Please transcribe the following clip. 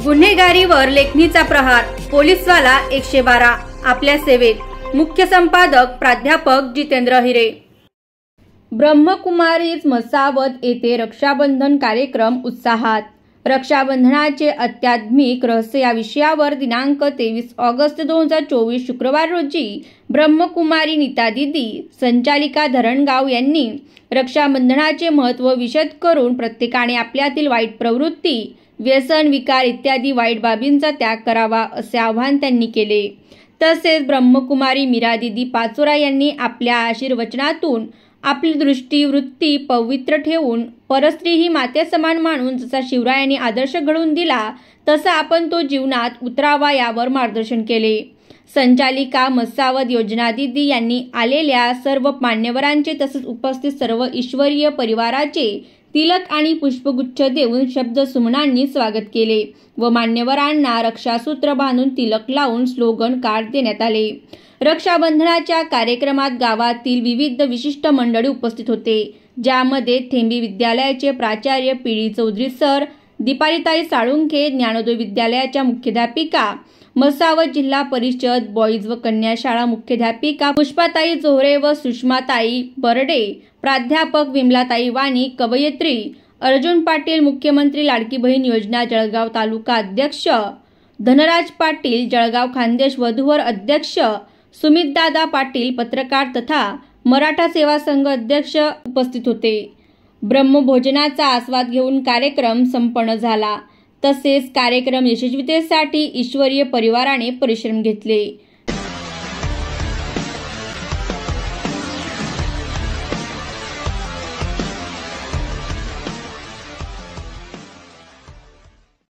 गुन्हेगारीवर लेखणीचा प्रहार, पोलीसवाला 112 आपल्या सेवेत। मुख्य संपादक प्राध्यापक जितेंद्र हिरे। ब्रह्मकुमारीज मसावत येथे रक्षाबंधन कार्यक्रम उत्साहात। रक्षाबंधनाचे आध्यात्मिक रहस्य या विषयावर दिनांक 23 ऑगस्ट 2024 शुक्रवार रोजी ब्रह्मकुमारी नीता दीदी, संचालिका धरणगाव यांनी रक्षाबंधनाचे महत्त्व विशद करून प्रत्येकाने आपल्यातील वाईट प्रवृत्ती, व्यसन, विकार इत्यादी वाईट बाबींचा त्याग करावा असे आवाहन त्यांनी केले। तसेच ब्रह्मकुमारी मीरा दीदी पाचोरा यांनी आपल्या आशीर्वचनातून आपली दृष्टी वृत्ती पवित्र ठेवून परस्त्री ही मातेसमान मानून जसा शिवरायांनी आदर्श घडवून दिला तसा आपण तो जीवनात उतरावा यावर मार्गदर्शन केले। संचालिका मसावत योजना दीदी यांनी आलेल्या सर्व मान्यवरांचे तसेच उपस्थित सर्व ईश्वरीय परिवाराचे तिलक आणि पुष्पगुच्छ देऊन शब्दसुमनांनी स्वागत केले व मान्यवरांना रक्षासूत्र बांधून तिलक लावून स्लोगन कार्ड देण्यात आले। रक्षाबंधनाच्या कार्यक्रमात गावातील विविध विशिष्ट मंडळी उपस्थित होते, ज्यामध्ये थेंबी विद्यालयाचे प्राचार्य पीडी चौधरी सर, दीपालीताई साळुंखे, ज्ञानोदय विद्यालयाच्या मुख्याध्यापिका, मसावत जिल्हा परिषद बॉईज व कन्या शाळा मुख्याध्यापिका पुष्पाताई जोहरे व सुषमाताई बर्डे, प्राध्यापक विमलाताई वाणी, कवयित्री अर्जुन पाटील, मुख्यमंत्री लाडकी बहीण योजना जळगाव तालुका अध्यक्ष धनराज पाटील, जळगाव खानदेश वधूवर अध्यक्ष सुमितदादा पाटील, पत्रकार तथा मराठा सेवा संघ अध्यक्ष उपस्थित होते। ब्रह्मभोजनाचा आस्वाद घेऊन कार्यक्रम संपन्न झाला। तसेच कार्यक्रम यशस्वीतेसाठी ईश्वरीय परिवाराने परिश्रम घेतले।